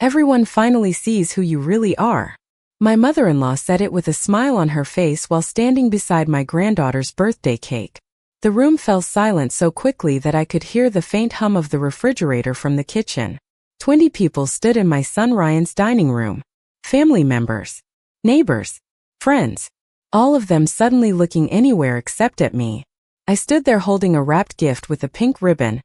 Everyone finally sees who you really are. My mother-in-law said it with a smile on her face while standing beside my granddaughter's birthday cake. The room fell silent so quickly that I could hear the faint hum of the refrigerator from the kitchen. 20 people stood in my son Ryan's dining room. Family members, neighbors, friends, all of them suddenly looking anywhere except at me. I stood there holding a wrapped gift with a pink ribbon,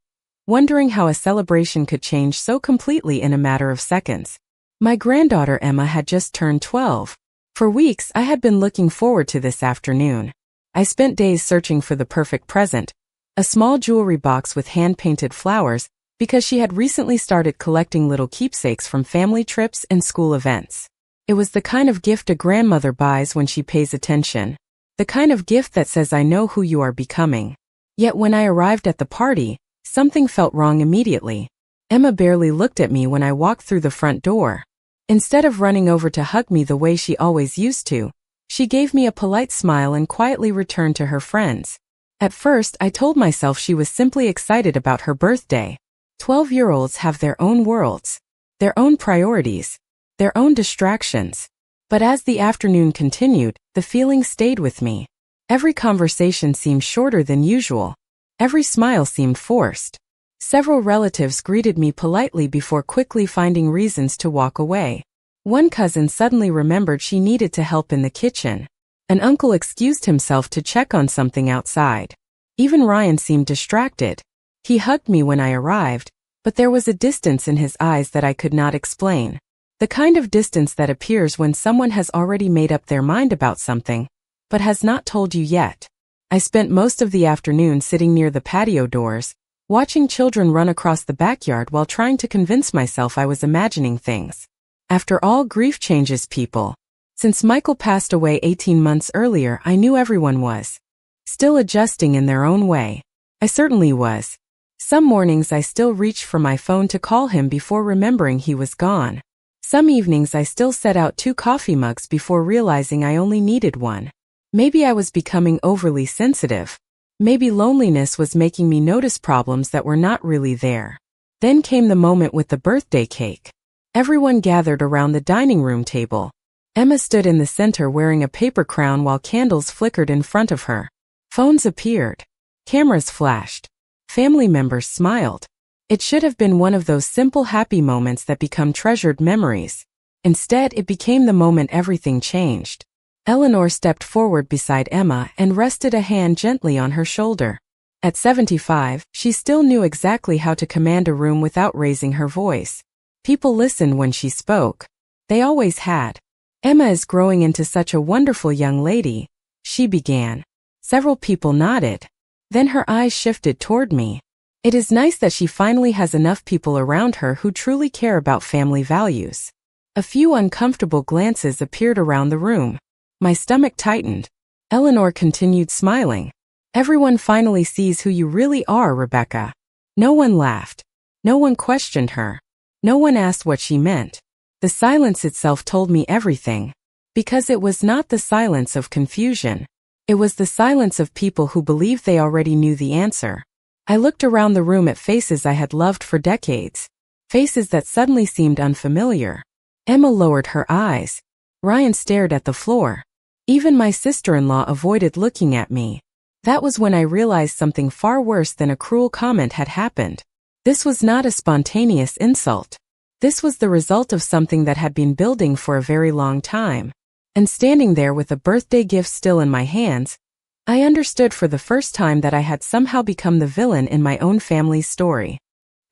wondering how a celebration could change so completely in a matter of seconds. My granddaughter Emma had just turned 12. For weeks I had been looking forward to this afternoon. I spent days searching for the perfect present, a small jewelry box with hand-painted flowers, because she had recently started collecting little keepsakes from family trips and school events. It was the kind of gift a grandmother buys when she pays attention. The kind of gift that says, I know who you are becoming. Yet when I arrived at the party, something felt wrong immediately. Emma barely looked at me when I walked through the front door. Instead of running over to hug me the way she always used to, she gave me a polite smile and quietly returned to her friends. At first, I told myself she was simply excited about her birthday. 12-year-olds have their own worlds, their own priorities, their own distractions. But as the afternoon continued, the feeling stayed with me. Every conversation seemed shorter than usual. Every smile seemed forced. Several relatives greeted me politely before quickly finding reasons to walk away. One cousin suddenly remembered she needed to help in the kitchen. An uncle excused himself to check on something outside. Even Ryan seemed distracted. He hugged me when I arrived, but there was a distance in his eyes that I could not explain. The kind of distance that appears when someone has already made up their mind about something, but has not told you yet. I spent most of the afternoon sitting near the patio doors, watching children run across the backyard while trying to convince myself I was imagining things. After all, grief changes people. Since Michael passed away 18 months earlier, I knew everyone was still adjusting in their own way. I certainly was. Some mornings I still reached for my phone to call him before remembering he was gone. Some evenings I still set out 2 coffee mugs before realizing I only needed one. Maybe I was becoming overly sensitive. Maybe loneliness was making me notice problems that were not really there. Then came the moment with the birthday cake. Everyone gathered around the dining room table. Emma stood in the center wearing a paper crown while candles flickered in front of her. Phones appeared. Cameras flashed. Family members smiled. It should have been one of those simple happy moments that become treasured memories. Instead, it became the moment everything changed. Eleanor stepped forward beside Emma and rested a hand gently on her shoulder. At 75, she still knew exactly how to command a room without raising her voice. People listened when she spoke. They always had. Emma is growing into such a wonderful young lady, she began. Several people nodded. Then her eyes shifted toward me. It is nice that she finally has enough people around her who truly care about family values. A few uncomfortable glances appeared around the room. My stomach tightened. Eleanor continued smiling. Everyone finally sees who you really are, Rebecca. No one laughed. No one questioned her. No one asked what she meant. The silence itself told me everything. Because it was not the silence of confusion. It was the silence of people who believed they already knew the answer. I looked around the room at faces I had loved for decades. Faces that suddenly seemed unfamiliar. Emma lowered her eyes. Ryan stared at the floor. Even my sister-in-law avoided looking at me. That was when I realized something far worse than a cruel comment had happened. This was not a spontaneous insult. This was the result of something that had been building for a very long time. And standing there with a birthday gift still in my hands, I understood for the first time that I had somehow become the villain in my own family's story.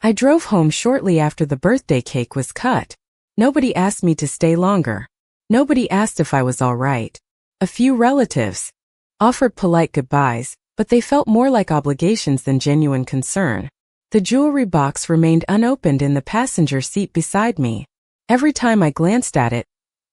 I drove home shortly after the birthday cake was cut. Nobody asked me to stay longer. Nobody asked if I was all right. A few relatives offered polite goodbyes, but they felt more like obligations than genuine concern. The jewelry box remained unopened in the passenger seat beside me. Every time I glanced at it,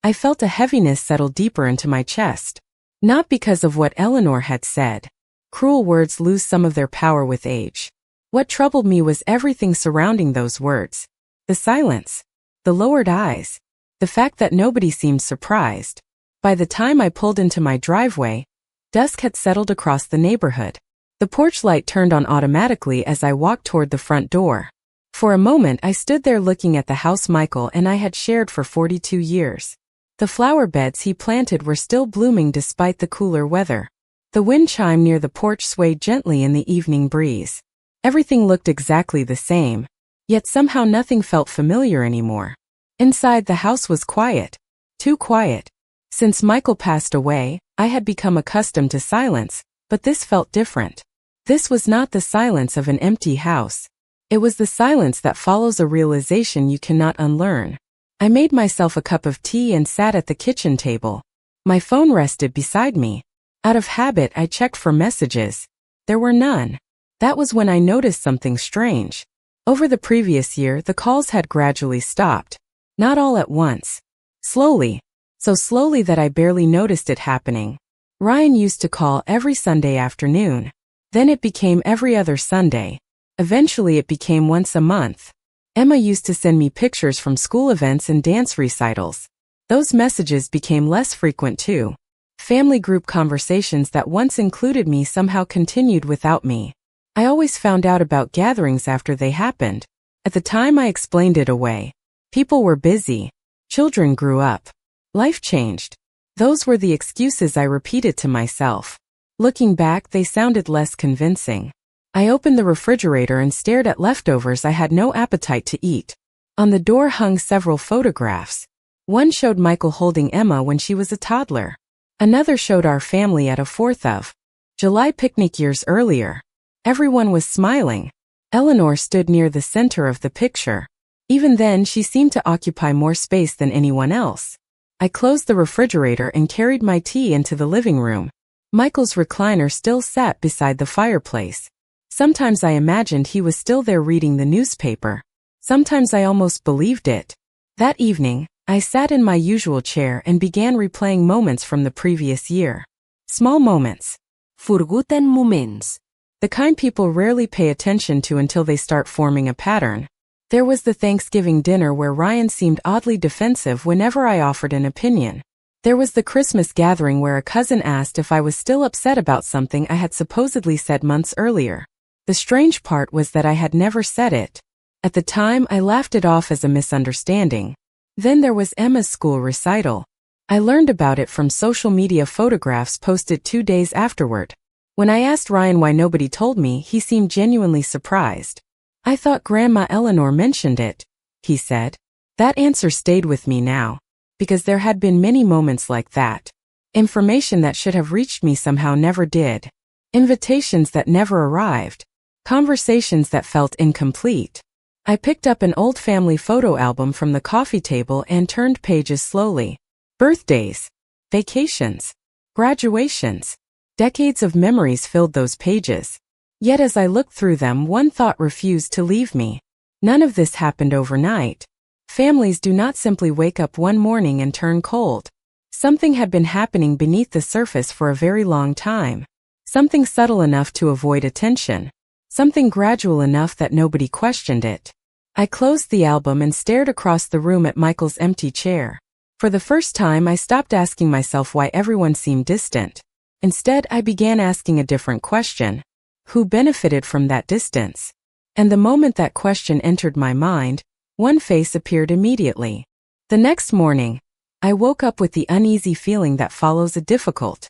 I felt a heaviness settle deeper into my chest. Not because of what Eleanor had said. Cruel words lose some of their power with age. What troubled me was everything surrounding those words. The silence. The lowered eyes. The fact that nobody seemed surprised. By the time I pulled into my driveway, dusk had settled across the neighborhood. The porch light turned on automatically as I walked toward the front door. For a moment I stood there looking at the house Michael and I had shared for 42 years. The flower beds he planted were still blooming despite the cooler weather. The wind chime near the porch swayed gently in the evening breeze. Everything looked exactly the same, yet somehow nothing felt familiar anymore. Inside the house was quiet. Too quiet. Since Michael passed away, I had become accustomed to silence, but this felt different. This was not the silence of an empty house. It was the silence that follows a realization you cannot unlearn. I made myself a cup of tea and sat at the kitchen table. My phone rested beside me. Out of habit, I checked for messages. There were none. That was when I noticed something strange. Over the previous year, the calls had gradually stopped. Not all at once. Slowly. So slowly that I barely noticed it happening. Ryan used to call every Sunday afternoon. Then it became every other Sunday. Eventually it became once a month. Emma used to send me pictures from school events and dance recitals. Those messages became less frequent too. Family group conversations that once included me somehow continued without me. I always found out about gatherings after they happened. At the time I explained it away. People were busy. Children grew up. Life changed. Those were the excuses I repeated to myself. Looking back, they sounded less convincing. I opened the refrigerator and stared at leftovers I had no appetite to eat. On the door hung several photographs. One showed Michael holding Emma when she was a toddler. Another showed our family at a 4th of July picnic years earlier. Everyone was smiling. Eleanor stood near the center of the picture. Even then, she seemed to occupy more space than anyone else. I closed the refrigerator and carried my tea into the living room. Michael's recliner still sat beside the fireplace. Sometimes I imagined he was still there reading the newspaper. Sometimes I almost believed it. That evening, I sat in my usual chair and began replaying moments from the previous year. Small moments. Forgotten moments. The kind people rarely pay attention to until they start forming a pattern. There was the Thanksgiving dinner where Ryan seemed oddly defensive whenever I offered an opinion. There was the Christmas gathering where a cousin asked if I was still upset about something I had supposedly said months earlier. The strange part was that I had never said it. At the time, I laughed it off as a misunderstanding. Then there was Emma's school recital. I learned about it from social media photographs posted 2 days afterward. When I asked Ryan why nobody told me, he seemed genuinely surprised. I thought Grandma Eleanor mentioned it, he said. That answer stayed with me now, because there had been many moments like that. Information that should have reached me somehow never did. Invitations that never arrived. Conversations that felt incomplete. I picked up an old family photo album from the coffee table and turned pages slowly. Birthdays. Vacations. Graduations. Decades of memories filled those pages. Yet as I looked through them, one thought refused to leave me. None of this happened overnight. Families do not simply wake up one morning and turn cold. Something had been happening beneath the surface for a very long time. Something subtle enough to avoid attention. Something gradual enough that nobody questioned it. I closed the album and stared across the room at Michael's empty chair. For the first time, I stopped asking myself why everyone seemed distant. Instead, I began asking a different question. Who benefited from that distance? And the moment that question entered my mind, one face appeared immediately. The next morning, I woke up with the uneasy feeling that follows a difficult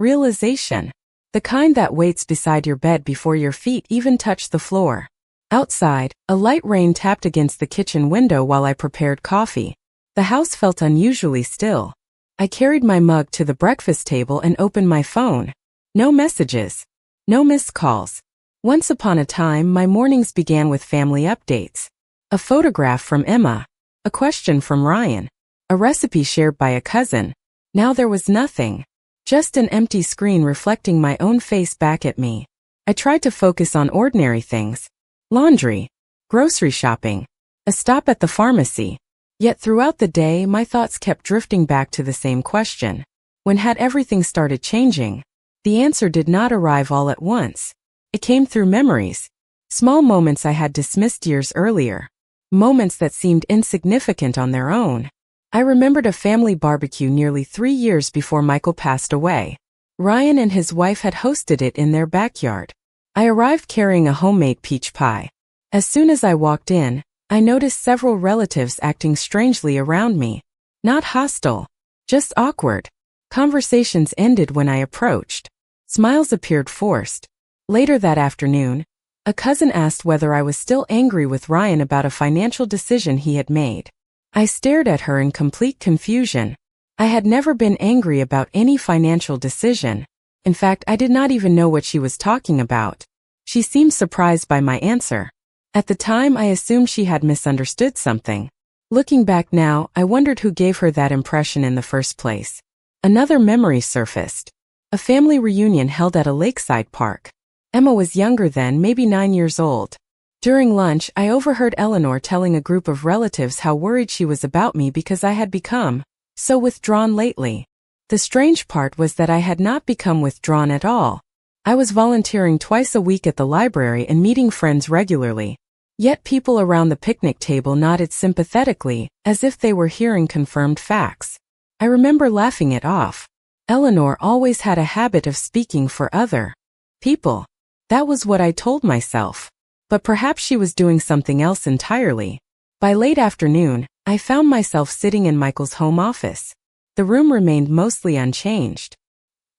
realization. The kind that waits beside your bed before your feet even touch the floor. Outside, a light rain tapped against the kitchen window while I prepared coffee. The house felt unusually still. I carried my mug to the breakfast table and opened my phone. No messages. No missed calls. Once upon a time, my mornings began with family updates. A photograph from Emma. A question from Ryan. A recipe shared by a cousin. Now there was nothing. Just an empty screen reflecting my own face back at me. I tried to focus on ordinary things. Laundry. Grocery shopping. A stop at the pharmacy. Yet throughout the day, my thoughts kept drifting back to the same question. When had everything started changing? The answer did not arrive all at once. It came through memories. Small moments I had dismissed years earlier. Moments that seemed insignificant on their own. I remembered a family barbecue nearly 3 years before Michael passed away. Ryan and his wife had hosted it in their backyard. I arrived carrying a homemade peach pie. As soon as I walked in, I noticed several relatives acting strangely around me. Not hostile, just awkward. Conversations ended when I approached. Smiles appeared forced. Later that afternoon, a cousin asked whether I was still angry with Ryan about a financial decision he had made. I stared at her in complete confusion. I had never been angry about any financial decision. In fact, I did not even know what she was talking about. She seemed surprised by my answer. At the time, I assumed she had misunderstood something. Looking back now, I wondered who gave her that impression in the first place. Another memory surfaced. A family reunion held at a lakeside park. Emma was younger then, maybe 9 years old. During lunch, I overheard Eleanor telling a group of relatives how worried she was about me because I had become so withdrawn lately. The strange part was that I had not become withdrawn at all. I was volunteering twice a week at the library and meeting friends regularly. Yet people around the picnic table nodded sympathetically, as if they were hearing confirmed facts. I remember laughing it off. Eleanor always had a habit of speaking for other people. That was what I told myself. But perhaps she was doing something else entirely. By late afternoon, I found myself sitting in Michael's home office. The room remained mostly unchanged.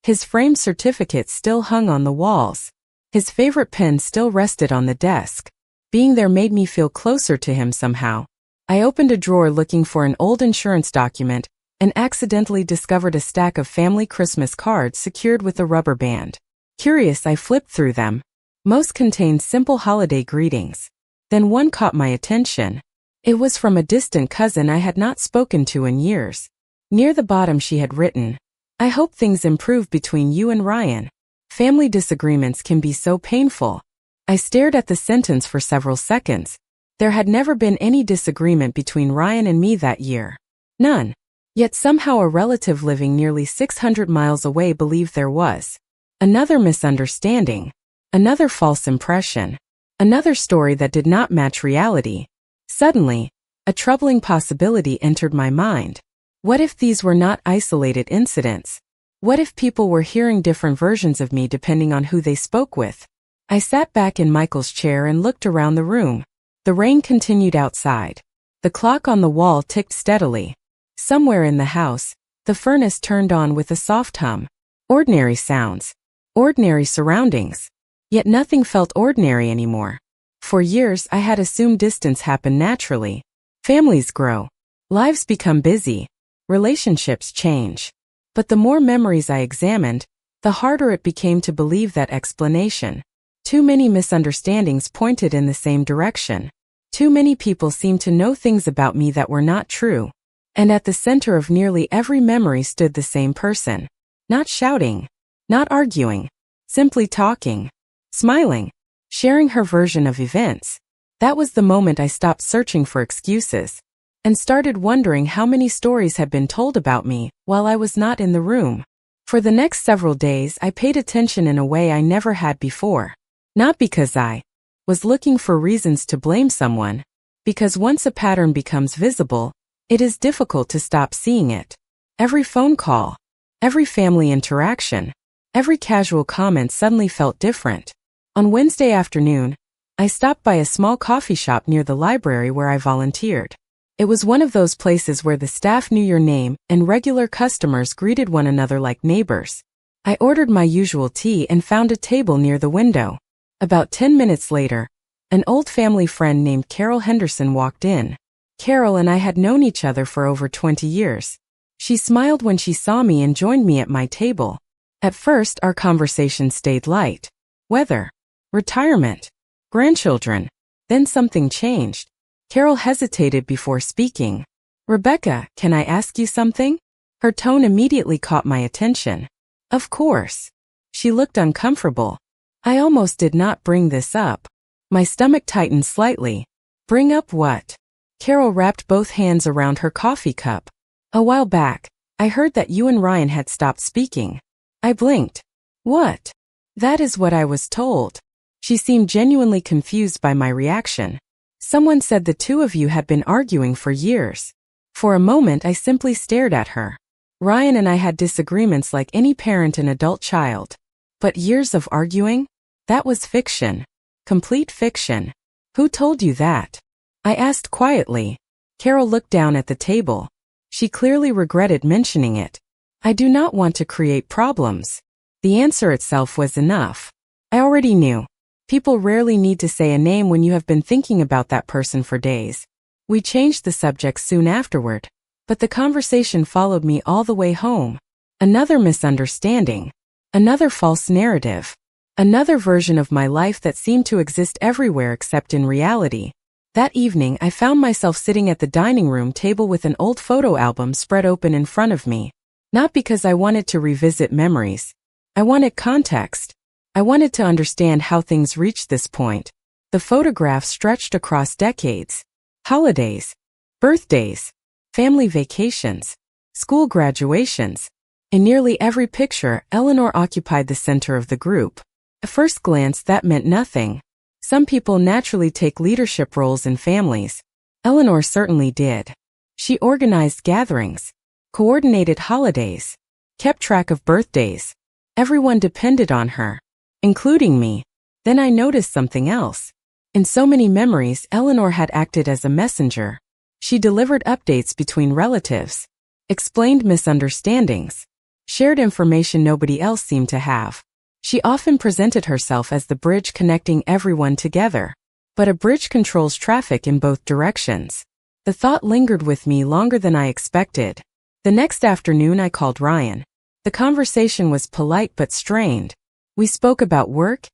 His framed certificate still hung on the walls. His favorite pen still rested on the desk. Being there made me feel closer to him somehow. I opened a drawer looking for an old insurance document and accidentally discovered a stack of family Christmas cards secured with a rubber band. Curious, I flipped through them. Most contained simple holiday greetings. Then one caught my attention. It was from a distant cousin I had not spoken to in years. Near the bottom she had written, "I hope things improve between you and Ryan. Family disagreements can be so painful." I stared at the sentence for several seconds. There had never been any disagreement between Ryan and me that year. None. Yet somehow a relative living nearly 600 miles away believed there was. Another misunderstanding. Another false impression. Another story that did not match reality. Suddenly, a troubling possibility entered my mind. What if these were not isolated incidents? What if people were hearing different versions of me depending on who they spoke with? I sat back in Michael's chair and looked around the room. The rain continued outside. The clock on the wall ticked steadily. Somewhere in the house, the furnace turned on with a soft hum. Ordinary sounds. Ordinary surroundings. Yet nothing felt ordinary anymore. For years I had assumed distance happened naturally. Families grow. Lives become busy. Relationships change. But the more memories I examined, the harder it became to believe that explanation. Too many misunderstandings pointed in the same direction. Too many people seemed to know things about me that were not true. And at the center of nearly every memory stood the same person. Not shouting. Not arguing. Simply talking. Smiling. Sharing her version of events. That was the moment I stopped searching for excuses and started wondering how many stories had been told about me while I was not in the room. For the next several days, I paid attention in a way I never had before. Not because I was looking for reasons to blame someone, because once a pattern becomes visible, it is difficult to stop seeing it. Every phone call, every family interaction, every casual comment suddenly felt different. On Wednesday afternoon, I stopped by a small coffee shop near the library where I volunteered. It was one of those places where the staff knew your name and regular customers greeted one another like neighbors. I ordered my usual tea and found a table near the window. About 10 minutes later, an old family friend named Carol Henderson walked in. Carol and I had known each other for over 20 years. She smiled when she saw me and joined me at my table. At first, our conversation stayed light. Weather, retirement, grandchildren. Then something changed. Carol hesitated before speaking. "Rebecca, can I ask you something?" Her tone immediately caught my attention. "Of course." She looked uncomfortable. I almost did not bring this up. My stomach tightened slightly. "Bring up what?" Carol wrapped both hands around her coffee cup. "A while back, I heard that you and Ryan had stopped speaking." I blinked. "What?" "That is what I was told." She seemed genuinely confused by my reaction. "Someone said the two of you had been arguing for years." For a moment I simply stared at her. Ryan and I had disagreements like any parent and adult child. But years of arguing? That was fiction. Complete fiction. Who told you that? I asked quietly. Carol looked down at the table. She clearly regretted mentioning it. I do not want to create problems. The answer itself was enough. I already knew. People rarely need to say a name when you have been thinking about that person for days. We changed the subject soon afterward, but the conversation followed me all the way home. Another misunderstanding. Another false narrative. Another version of my life that seemed to exist everywhere except in reality. That evening I found myself sitting at the dining room table with an old photo album spread open in front of me. Not because I wanted to revisit memories. I wanted context. I wanted to understand how things reached this point. The photographs stretched across decades. Holidays. Birthdays. Family vacations. School graduations. In nearly every picture, Eleanor occupied the center of the group. At first glance, that meant nothing. Some people naturally take leadership roles in families. Eleanor certainly did. She organized gatherings, coordinated holidays, kept track of birthdays. Everyone depended on her, including me. Then I noticed something else. In so many memories, Eleanor had acted as a messenger. She delivered updates between relatives, explained misunderstandings, shared information nobody else seemed to have. She often presented herself as the bridge connecting everyone together. But a bridge controls traffic in both directions. The thought lingered with me longer than I expected. The next afternoon I called Ryan. The conversation was polite but strained. We spoke about work,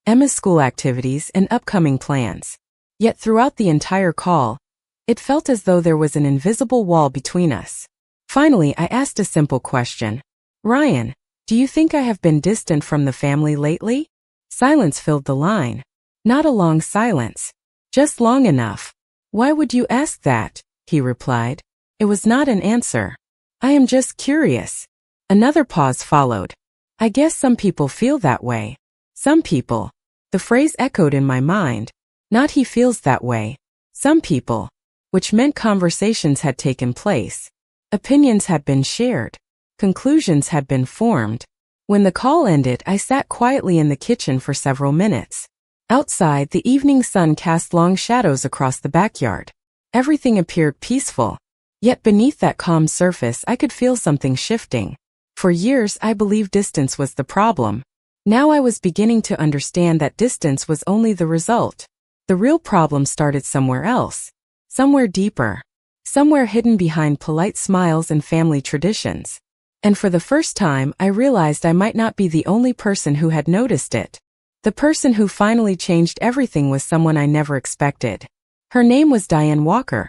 Emma's school activities, and upcoming plans. Yet throughout the entire call, it felt as though there was an invisible wall between us. Finally, I asked a simple question. Ryan, do you think I have been distant from the family lately? Silence filled the line. Not a long silence. Just long enough. Why would you ask that? He replied. It was not an answer. I am just curious. Another pause followed. I guess some people feel that way. Some people. The phrase echoed in my mind. Not he feels that way. Some people. Which meant conversations had taken place. Opinions had been shared. Conclusions had been formed. When the call ended, I sat quietly in the kitchen for several minutes. Outside, the evening sun cast long shadows across the backyard. Everything appeared peaceful. Yet beneath that calm surface, I could feel something shifting. For years, I believed distance was the problem. Now I was beginning to understand that distance was only the result. The real problem started somewhere else. Somewhere deeper. Somewhere hidden behind polite smiles and family traditions. And for the first time, I realized I might not be the only person who had noticed it. The person who finally changed everything was someone I never expected. Her name was Diane Walker,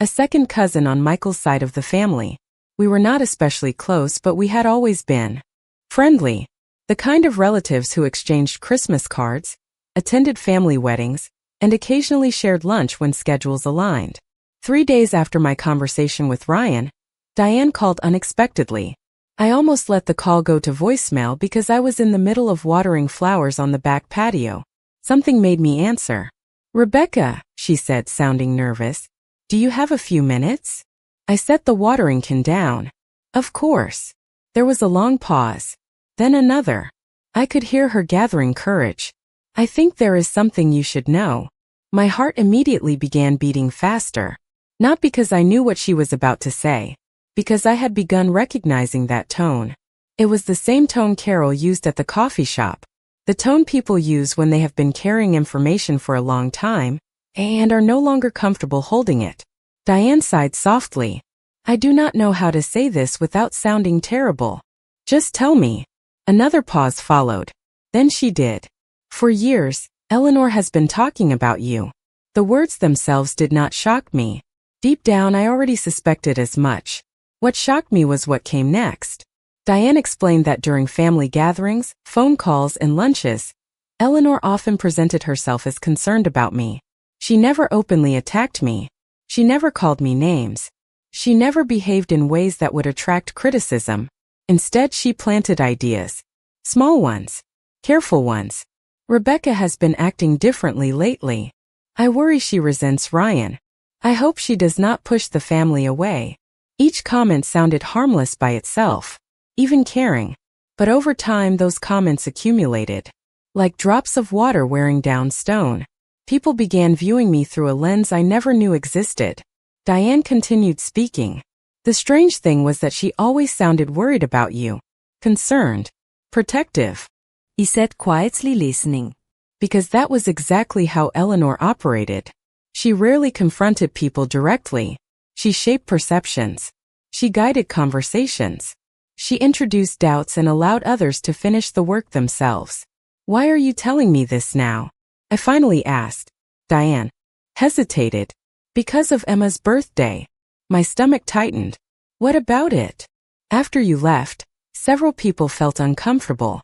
a second cousin on Michael's side of the family. We were not especially close, but we had always been friendly. The kind of relatives who exchanged Christmas cards, attended family weddings, and occasionally shared lunch when schedules aligned. 3 days after my conversation with Ryan, Diane called unexpectedly. I almost let the call go to voicemail because I was in the middle of watering flowers on the back patio. Something made me answer. Rebecca, she said, sounding nervous. Do you have a few minutes? I set the watering can down. Of course. There was a long pause. Then another. I could hear her gathering courage. I think there is something you should know. My heart immediately began beating faster. Not because I knew what she was about to say. Because I had begun recognizing that tone. It was the same tone Carol used at the coffee shop. The tone people use when they have been carrying information for a long time and are no longer comfortable holding it. Diane sighed softly. I do not know how to say this without sounding terrible. Just tell me. Another pause followed. Then she did. For years, Eleanor has been talking about you. The words themselves did not shock me. Deep down, I already suspected as much. What shocked me was what came next. Diane explained that during family gatherings, phone calls, and lunches, Eleanor often presented herself as concerned about me. She never openly attacked me. She never called me names. She never behaved in ways that would attract criticism. Instead, she planted ideas. Small ones. Careful ones. Rebecca has been acting differently lately. I worry she resents Ryan. I hope she does not push the family away. Each comment sounded harmless by itself, even caring. But over time those comments accumulated, like drops of water wearing down stone. People began viewing me through a lens I never knew existed. Diane continued speaking. The strange thing was that she always sounded worried about you. Concerned. Protective. He said, quietly listening. Because that was exactly how Eleanor operated. She rarely confronted people directly. She shaped perceptions. She guided conversations. She introduced doubts and allowed others to finish the work themselves. Why are you telling me this now? I finally asked. Diane hesitated. Because of Emma's birthday. My stomach tightened. What about it? After you left, several people felt uncomfortable.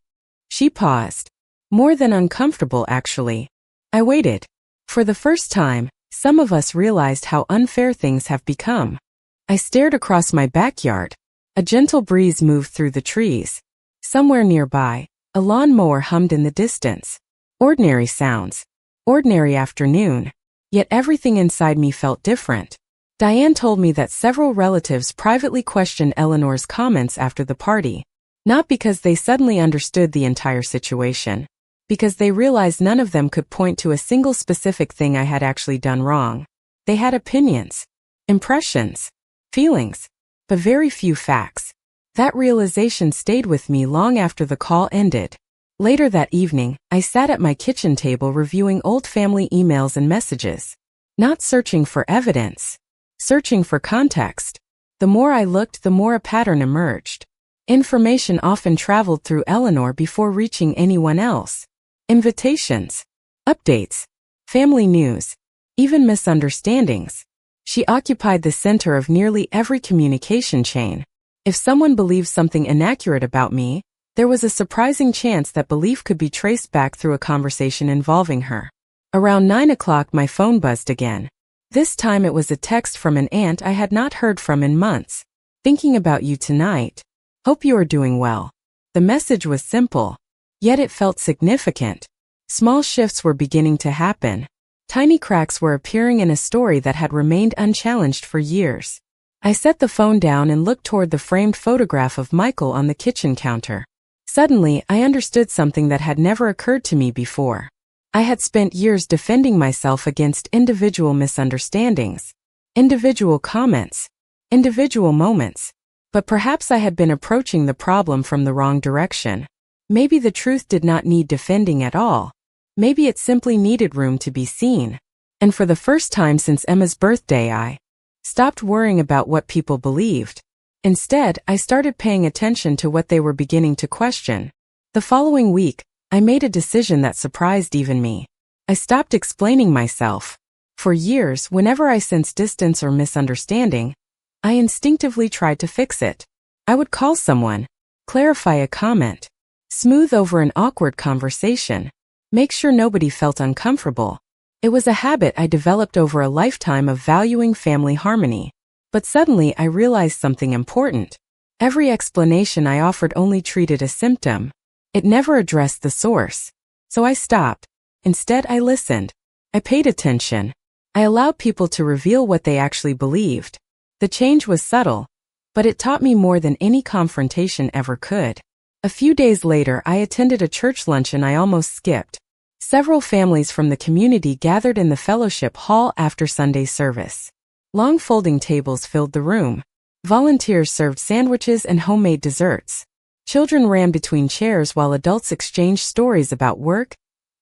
She paused. More than uncomfortable, actually. I waited. For the first time, some of us realized how unfair things have become. I stared across my backyard. A gentle breeze moved through the trees. Somewhere nearby, a lawnmower hummed in the distance. Ordinary sounds. Ordinary afternoon. Yet everything inside me felt different. Diane told me that several relatives privately questioned Eleanor's comments after the party. Not because they suddenly understood the entire situation. Because they realized none of them could point to a single specific thing I had actually done wrong. They had opinions, impressions, feelings, but very few facts. That realization stayed with me long after the call ended. Later that evening, I sat at my kitchen table reviewing old family emails and messages. Not searching for evidence. Searching for context. The more I looked, the more a pattern emerged. Information often traveled through Eleanor before reaching anyone else. Invitations, updates, family news, even misunderstandings. She occupied the center of nearly every communication chain. If someone believed something inaccurate about me, there was a surprising chance that belief could be traced back through a conversation involving her. Around 9 o'clock, my phone buzzed again. This time it was a text from an aunt I had not heard from in months. Thinking about you tonight. Hope you are doing well. The message was simple. Yet it felt significant. Small shifts were beginning to happen. Tiny cracks were appearing in a story that had remained unchallenged for years. I set the phone down and looked toward the framed photograph of Michael on the kitchen counter. Suddenly, I understood something that had never occurred to me before. I had spent years defending myself against individual misunderstandings, individual comments, individual moments. But perhaps I had been approaching the problem from the wrong direction. Maybe the truth did not need defending at all. Maybe it simply needed room to be seen. And for the first time since Emma's birthday, I stopped worrying about what people believed. Instead, I started paying attention to what they were beginning to question. The following week, I made a decision that surprised even me. I stopped explaining myself. For years, whenever I sensed distance or misunderstanding, I instinctively tried to fix it. I would call someone, clarify a comment, smooth over an awkward conversation, make sure nobody felt uncomfortable. It was a habit I developed over a lifetime of valuing family harmony. But suddenly I realized something important. Every explanation I offered only treated a symptom. It never addressed the source. So I stopped. Instead, I listened. I paid attention. I allowed people to reveal what they actually believed. The change was subtle, but it taught me more than any confrontation ever could. A few days later, I attended a church luncheon I almost skipped. Several families from the community gathered in the fellowship hall after Sunday service. Long folding tables filled the room. Volunteers served sandwiches and homemade desserts. Children ran between chairs while adults exchanged stories about work,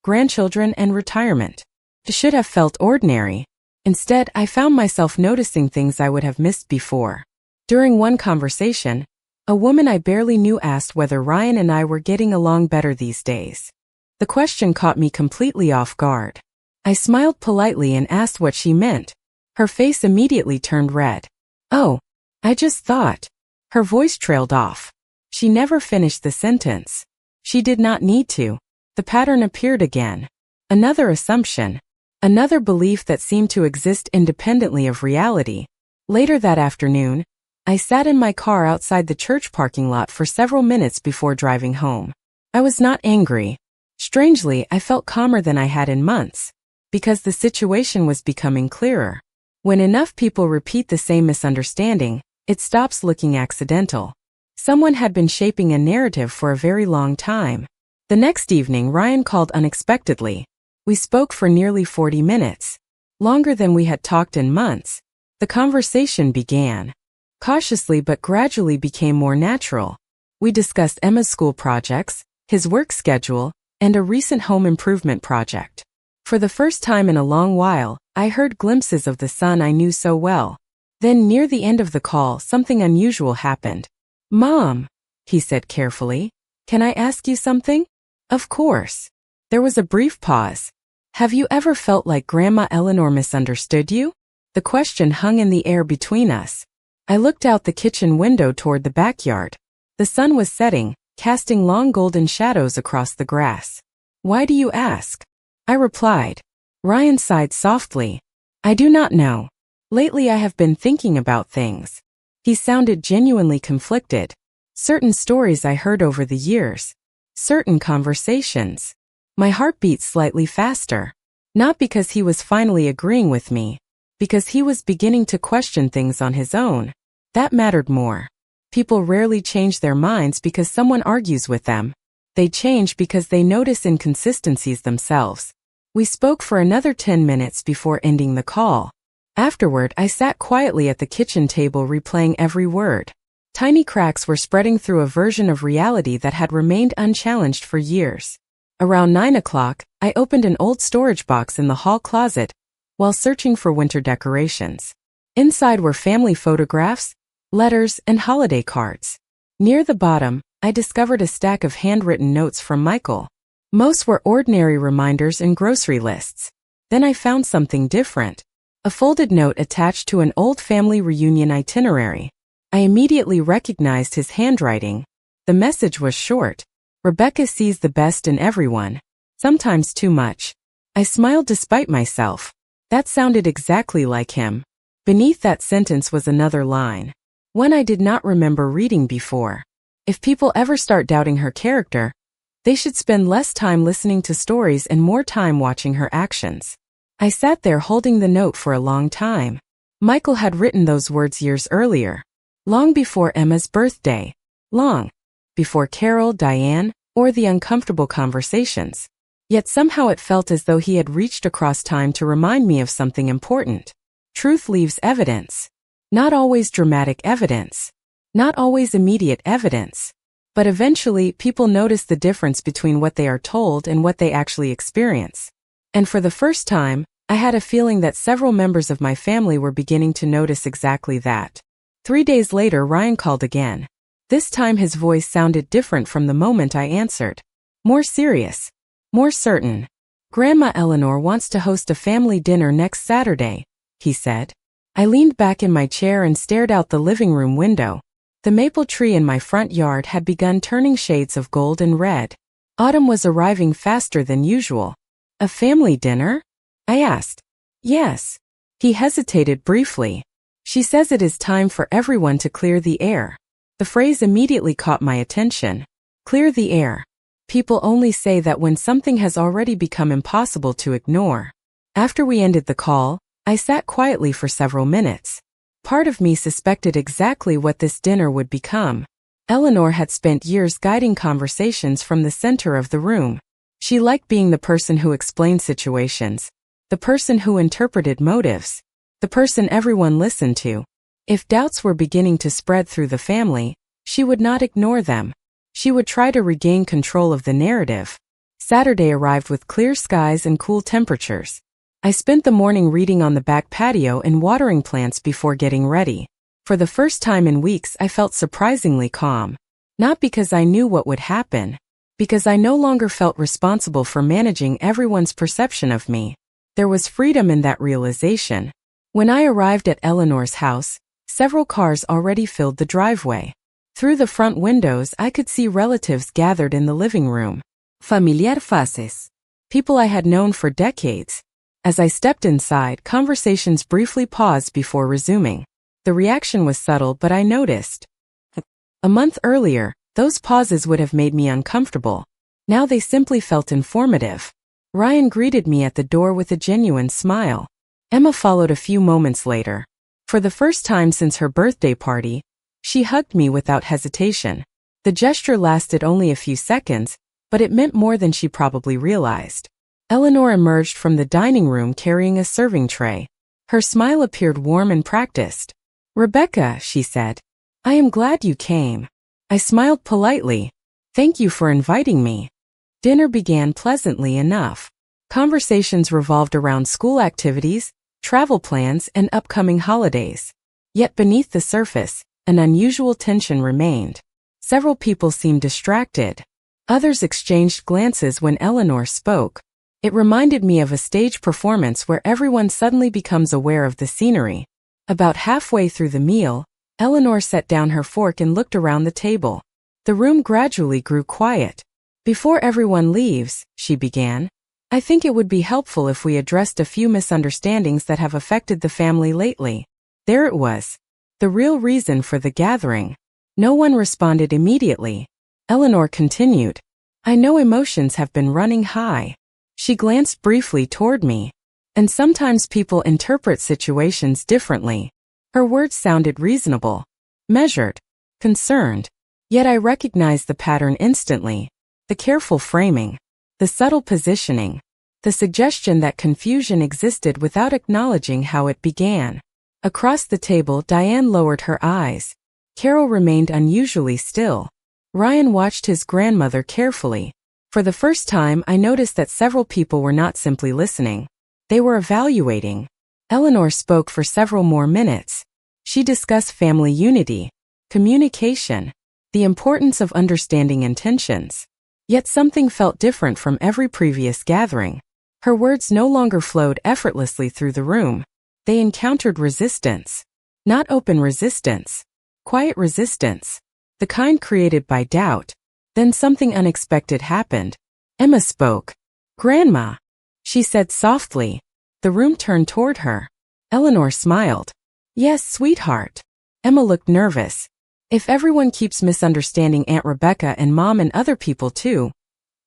grandchildren, and retirement. It should have felt ordinary. Instead, I found myself noticing things I would have missed before. During one conversation, a woman I barely knew asked whether Ryan and I were getting along better these days. The question caught me completely off guard. I smiled politely and asked what she meant. Her face immediately turned red. "Oh, I just thought." Her voice trailed off. She never finished the sentence. She did not need to. The pattern appeared again. Another assumption. Another belief that seemed to exist independently of reality. Later that afternoon, I sat in my car outside the church parking lot for several minutes before driving home. I was not angry. Strangely, I felt calmer than I had in months, because the situation was becoming clearer. When enough people repeat the same misunderstanding, it stops looking accidental. Someone had been shaping a narrative for a very long time. The next evening, Ryan called unexpectedly. We spoke for nearly 40 minutes, longer than we had talked in months. The conversation began cautiously but gradually became more natural. We discussed Emma's school projects, his work schedule, and a recent home improvement project. For the first time in a long while, I heard glimpses of the son I knew so well. Then near the end of the call, something unusual happened. "Mom," he said carefully, "can I ask you something?" "Of course." There was a brief pause. "Have you ever felt like Grandma Eleanor misunderstood you?" The question hung in the air between us. I looked out the kitchen window toward the backyard. The sun was setting, casting long golden shadows across the grass. "Why do you ask?" I replied. Ryan sighed softly. "I do not know. Lately I have been thinking about things." He sounded genuinely conflicted. Certain stories I heard over the years. Certain conversations. My heart beat slightly faster. Not because he was finally agreeing with me. Because he was beginning to question things on his own. That mattered more. People rarely change their minds because someone argues with them. They change because they notice inconsistencies themselves. We spoke for another 10 minutes before ending the call. Afterward, I sat quietly at the kitchen table replaying every word. Tiny cracks were spreading through a version of reality that had remained unchallenged for years. Around 9 o'clock, I opened an old storage box in the hall closet while searching for winter decorations. Inside were family photographs, letters, and holiday cards. Near the bottom, I discovered a stack of handwritten notes from Michael. Most were ordinary reminders and grocery lists. Then I found something different. A folded note attached to an old family reunion itinerary. I immediately recognized his handwriting. The message was short. "Rebecca sees the best in everyone. Sometimes too much." I smiled despite myself. That sounded exactly like him. Beneath that sentence was another line. One I did not remember reading before. If people ever start doubting her character, they should spend less time listening to stories and more time watching her actions. I sat there holding the note for a long time. Michael had written those words years earlier. Long before Emma's birthday. Long before Carol, Diane, or the uncomfortable conversations. Yet somehow it felt as though he had reached across time to remind me of something important. Truth leaves evidence. Not always dramatic evidence. Not always immediate evidence. But eventually, people notice the difference between what they are told and what they actually experience. And for the first time, I had a feeling that several members of my family were beginning to notice exactly that. 3 days later, Ryan called again. This time his voice sounded different from the moment I answered. More serious. More certain. "Grandma Eleanor wants to host a family dinner next Saturday," he said. I leaned back in my chair and stared out the living room window. The maple tree in my front yard had begun turning shades of gold and red. Autumn was arriving faster than usual. "A family dinner?" I asked. "Yes." He hesitated briefly. "She says it is time for everyone to clear the air." The phrase immediately caught my attention. Clear the air. People only say that when something has already become impossible to ignore. After we ended the call, I sat quietly for several minutes. Part of me suspected exactly what this dinner would become. Eleanor had spent years guiding conversations from the center of the room. She liked being the person who explained situations, the person who interpreted motives, the person everyone listened to. If doubts were beginning to spread through the family, she would not ignore them. She would try to regain control of the narrative. Saturday arrived with clear skies and cool temperatures. I spent the morning reading on the back patio and watering plants before getting ready. For the first time in weeks, I felt surprisingly calm. Not because I knew what would happen, because I no longer felt responsible for managing everyone's perception of me. There was freedom in that realization. When I arrived at Eleanor's house, several cars already filled the driveway. Through the front windows, I could see relatives gathered in the living room. Familiar faces. People I had known for decades. As I stepped inside, conversations briefly paused before resuming. The reaction was subtle, but I noticed. A month earlier, those pauses would have made me uncomfortable. Now they simply felt informative. Ryan greeted me at the door with a genuine smile. Emma followed a few moments later. For the first time since her birthday party, she hugged me without hesitation. The gesture lasted only a few seconds, but it meant more than she probably realized. Eleanor emerged from the dining room carrying a serving tray. Her smile appeared warm and practiced. "Rebecca," she said, "I am glad you came." I smiled politely. "Thank you for inviting me." Dinner began pleasantly enough. Conversations revolved around school activities, travel plans, and upcoming holidays. Yet beneath the surface, an unusual tension remained. Several people seemed distracted. Others exchanged glances when Eleanor spoke. It reminded me of a stage performance where everyone suddenly becomes aware of the scenery. About halfway through the meal, Eleanor set down her fork and looked around the table. The room gradually grew quiet. "Before everyone leaves," she began, "I think it would be helpful if we addressed a few misunderstandings that have affected the family lately." There it was. The real reason for the gathering. No one responded immediately. Eleanor continued, "I know emotions have been running high." She glanced briefly toward me. "And sometimes people interpret situations differently." Her words sounded reasonable, measured, concerned. Yet I recognized the pattern instantly. The careful framing, the subtle positioning, the suggestion that confusion existed without acknowledging how it began. Across the table, Diane lowered her eyes. Carol remained unusually still. Ryan watched his grandmother carefully. For the first time, I noticed that several people were not simply listening. They were evaluating. Eleanor spoke for several more minutes. She discussed family unity, communication, the importance of understanding intentions. Yet something felt different from every previous gathering. Her words no longer flowed effortlessly through the room. They encountered resistance. Not open resistance. Quiet resistance. The kind created by doubt. Then something unexpected happened. Emma spoke. "Grandma," she said softly. The room turned toward her. Eleanor smiled. "Yes, sweetheart." Emma looked nervous. "If everyone keeps misunderstanding Aunt Rebecca and Mom and other people too,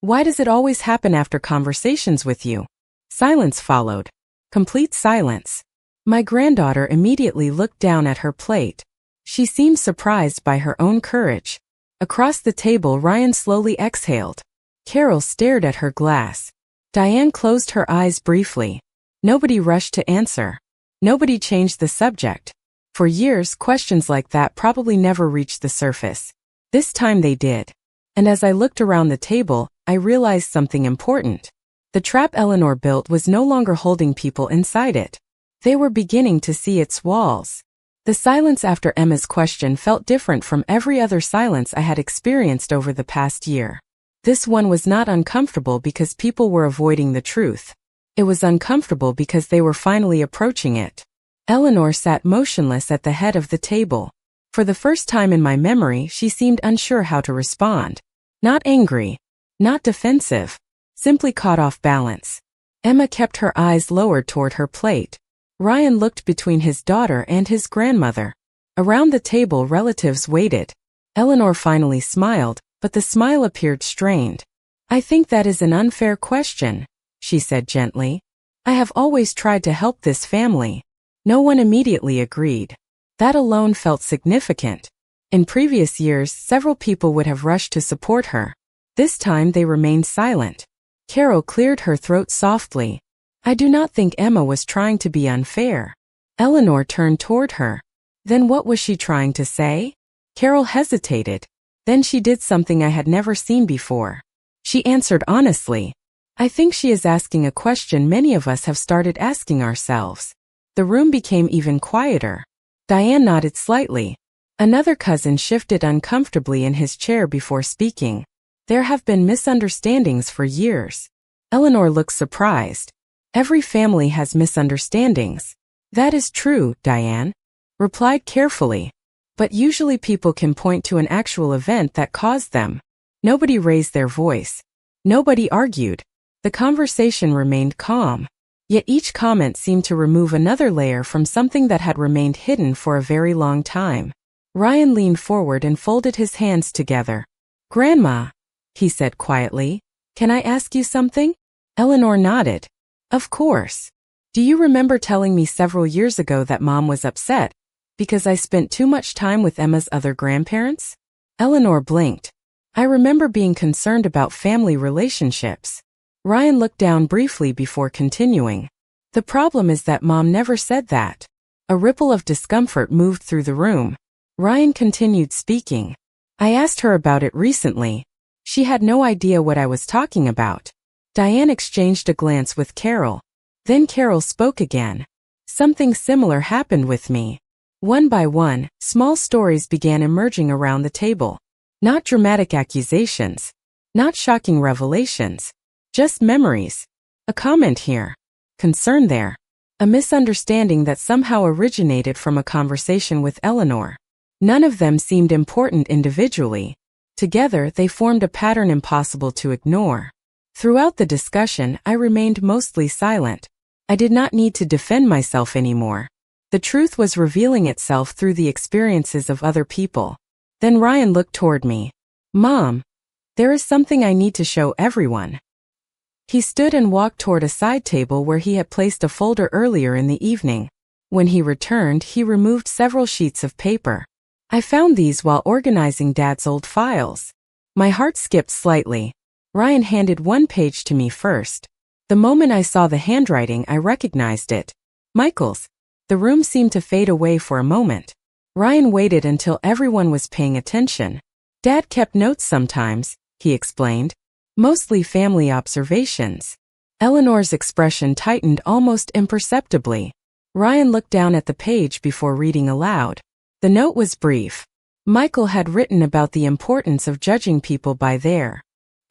why does it always happen after conversations with you?" Silence followed. Complete silence. My granddaughter immediately looked down at her plate. She seemed surprised by her own courage. Across the table, Ryan slowly exhaled. Carol stared at her glass. Diane closed her eyes briefly. Nobody rushed to answer. Nobody changed the subject. For years, questions like that probably never reached the surface. This time they did. And as I looked around the table, I realized something important. The trap Eleanor built was no longer holding people inside it. They were beginning to see its walls. The silence after Emma's question felt different from every other silence I had experienced over the past year. This one was not uncomfortable because people were avoiding the truth. It was uncomfortable because they were finally approaching it. Eleanor sat motionless at the head of the table. For the first time in my memory, she seemed unsure how to respond. Not angry, not defensive, simply caught off balance. Emma kept her eyes lowered toward her plate. Ryan looked between his daughter and his grandmother. Around the table, relatives waited. Eleanor finally smiled, but the smile appeared strained. "I think that is an unfair question," she said gently. "I have always tried to help this family." No one immediately agreed. That alone felt significant. In previous years, several people would have rushed to support her. This time they remained silent. Carol cleared her throat softly. "I do not think Emma was trying to be unfair." Eleanor turned toward her. Then what was she trying to say? Carol hesitated. Then she did something I had never seen before. She answered honestly. "I think she is asking a question many of us have started asking ourselves." The room became even quieter. Diane nodded slightly. Another cousin shifted uncomfortably in his chair before speaking. "There have been misunderstandings for years." Eleanor looked surprised. "Every family has misunderstandings." "That is true," Diane replied carefully. "But usually people can point to an actual event that caused them." Nobody raised their voice. Nobody argued. The conversation remained calm. Yet each comment seemed to remove another layer from something that had remained hidden for a very long time. Ryan leaned forward and folded his hands together. "Grandma," he said quietly, "can I ask you something?" Eleanor nodded. "Of course. Do you remember telling me several years ago that Mom was upset because I spent too much time with Emma's other grandparents?" Eleanor blinked. "I remember being concerned about family relationships." Ryan looked down briefly before continuing. The problem is that Mom never said that. A ripple of discomfort moved through the room. Ryan continued speaking. I asked her about it recently. She had no idea what I was talking about. Diane exchanged a glance with Carol. Then Carol spoke again. Something similar happened with me. One by one, small stories began emerging around the table. Not dramatic accusations. Not shocking revelations. Just memories. A comment here. Concern there. A misunderstanding that somehow originated from a conversation with Eleanor. None of them seemed important individually. Together, they formed a pattern impossible to ignore. Throughout the discussion, I remained mostly silent. I did not need to defend myself anymore. The truth was revealing itself through the experiences of other people. Then Ryan looked toward me. Mom, there is something I need to show everyone. He stood and walked toward a side table where he had placed a folder earlier in the evening. When he returned, he removed several sheets of paper. I found these while organizing Dad's old files. My heart skipped slightly. Ryan handed one page to me first. The moment I saw the handwriting, I recognized it. Michael's. The room seemed to fade away for a moment. Ryan waited until everyone was paying attention. Dad kept notes sometimes, he explained. Mostly family observations. Eleanor's expression tightened almost imperceptibly. Ryan looked down at the page before reading aloud. The note was brief. Michael had written about the importance of judging people by their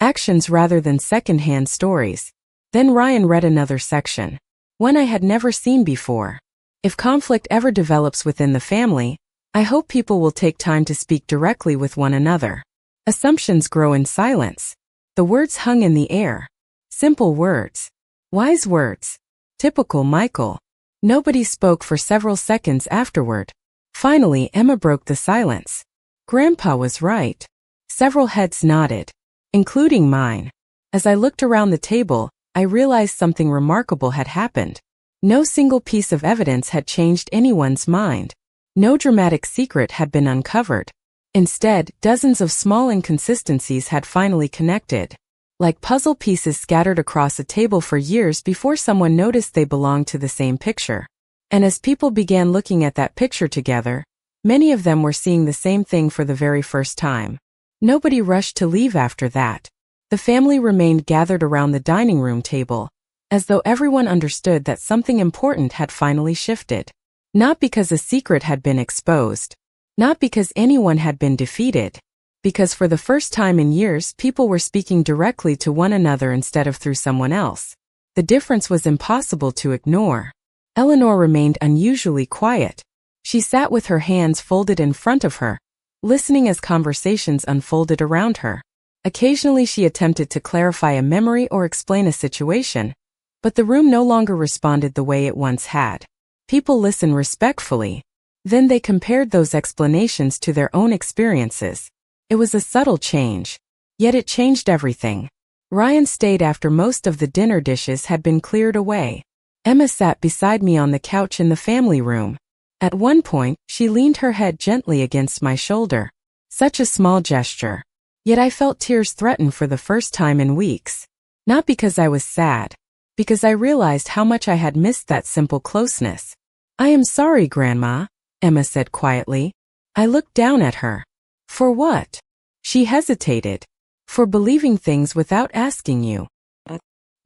actions rather than second-hand stories. Then Ryan read another section. One I had never seen before. If conflict ever develops within the family, I hope people will take time to speak directly with one another. Assumptions grow in silence. The words hung in the air. Simple words. Wise words. Typical Michael. Nobody spoke for several seconds afterward. Finally, Emma broke the silence. Grandpa was right. Several heads nodded, including mine. As I looked around the table, I realized something remarkable had happened. No single piece of evidence had changed anyone's mind. No dramatic secret had been uncovered. Instead, dozens of small inconsistencies had finally connected. Like puzzle pieces scattered across a table for years before someone noticed they belonged to the same picture. And as people began looking at that picture together, many of them were seeing the same thing for the very first time. Nobody rushed to leave after that. The family remained gathered around the dining room table, as though everyone understood that something important had finally shifted. Not because a secret had been exposed. Not because anyone had been defeated. Because for the first time in years, people were speaking directly to one another instead of through someone else. The difference was impossible to ignore. Eleanor remained unusually quiet. She sat with her hands folded in front of her, listening as conversations unfolded around her. Occasionally she attempted to clarify a memory or explain a situation, but the room no longer responded the way it once had. People listened respectfully. Then they compared those explanations to their own experiences. It was a subtle change, yet it changed everything. Ryan stayed after most of the dinner dishes had been cleared away. Emma sat beside me on the couch in the family room. At one point, she leaned her head gently against my shoulder. Such a small gesture. Yet I felt tears threaten for the first time in weeks. Not because I was sad, because I realized how much I had missed that simple closeness. I am sorry, Grandma, Emma said quietly. I looked down at her. For what? She hesitated. For believing things without asking you.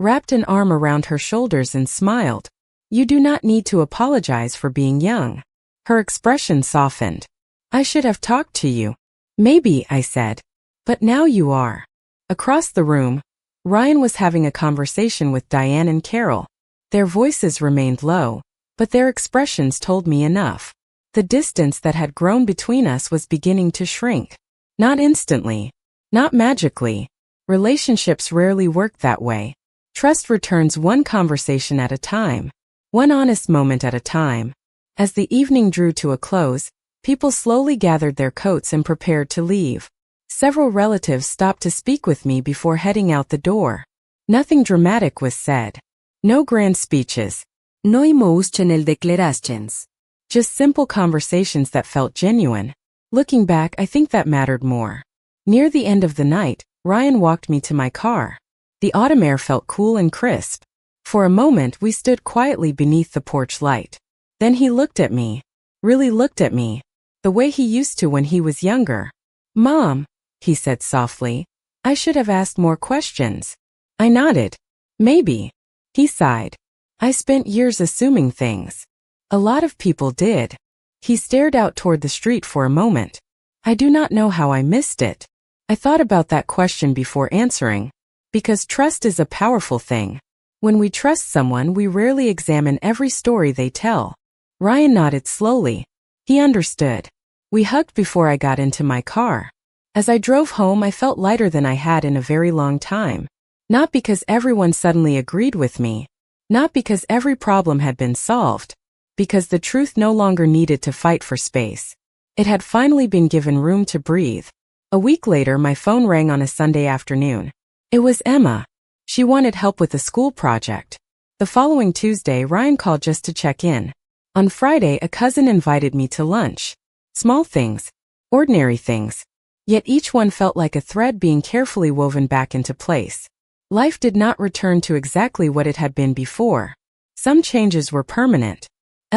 Wrapped an arm around her shoulders and smiled. You do not need to apologize for being young. Her expression softened. I should have talked to you. Maybe, I said. But now you are. Across the room, Ryan was having a conversation with Diane and Carol. Their voices remained low, but their expressions told me enough. The distance that had grown between us was beginning to shrink. Not instantly. Not magically. Relationships rarely work that way. Trust returns one conversation at a time. One honest moment at a time. As the evening drew to a close, people slowly gathered their coats and prepared to leave. Several relatives stopped to speak with me before heading out the door. Nothing dramatic was said. No grand speeches. No emotional declarations. Just simple conversations that felt genuine. Looking back, I think that mattered more. Near the end of the night, Ryan walked me to my car. The autumn air felt cool and crisp. For a moment we stood quietly beneath the porch light. Then he looked at me. Really looked at me. The way he used to when he was younger. "Mom," he said softly, "I should have asked more questions." I nodded. "Maybe." He sighed. "I spent years assuming things. A lot of people did." He stared out toward the street for a moment. I do not know how I missed it. I thought about that question before answering. Because trust is a powerful thing. When we trust someone, we rarely examine every story they tell. Ryan nodded slowly. He understood. We hugged before I got into my car. As I drove home, I felt lighter than I had in a very long time. Not because everyone suddenly agreed with me. Not because every problem had been solved. Because the truth no longer needed to fight for space. It had finally been given room to breathe. A week later, my phone rang on a Sunday afternoon. It was Emma. She wanted help with a school project. The following Tuesday, Ryan called just to check in. On Friday, a cousin invited me to lunch. Small things. Ordinary things. Yet each one felt like a thread being carefully woven back into place. Life did not return to exactly what it had been before. Some changes were permanent.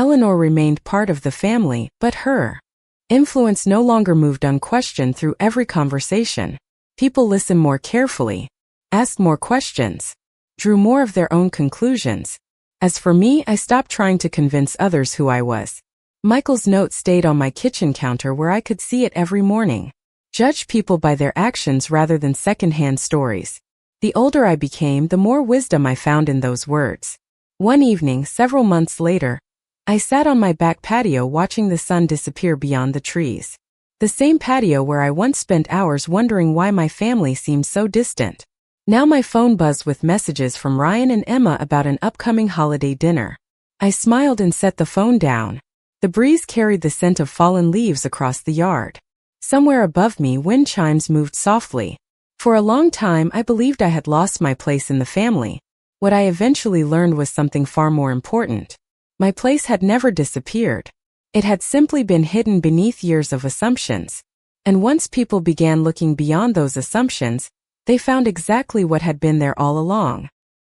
Eleanor remained part of the family, but her influence no longer moved unquestioned through every conversation. People listened more carefully, asked more questions, drew more of their own conclusions. As for me, I stopped trying to convince others who I was. Michael's note stayed on my kitchen counter where I could see it every morning. Judge people by their actions rather than second-hand stories. The older I became, the more wisdom I found in those words. One evening, several months later, I sat on my back patio watching the sun disappear beyond the trees. The same patio where I once spent hours wondering why my family seemed so distant. Now my phone buzzed with messages from Ryan and Emma about an upcoming holiday dinner. I smiled and set the phone down. The breeze carried the scent of fallen leaves across the yard. Somewhere above me, wind chimes moved softly. For a long time, I believed I had lost my place in the family. What I eventually learned was something far more important. My place had never disappeared. It had simply been hidden beneath years of assumptions. And once people began looking beyond those assumptions, they found exactly what had been there all along.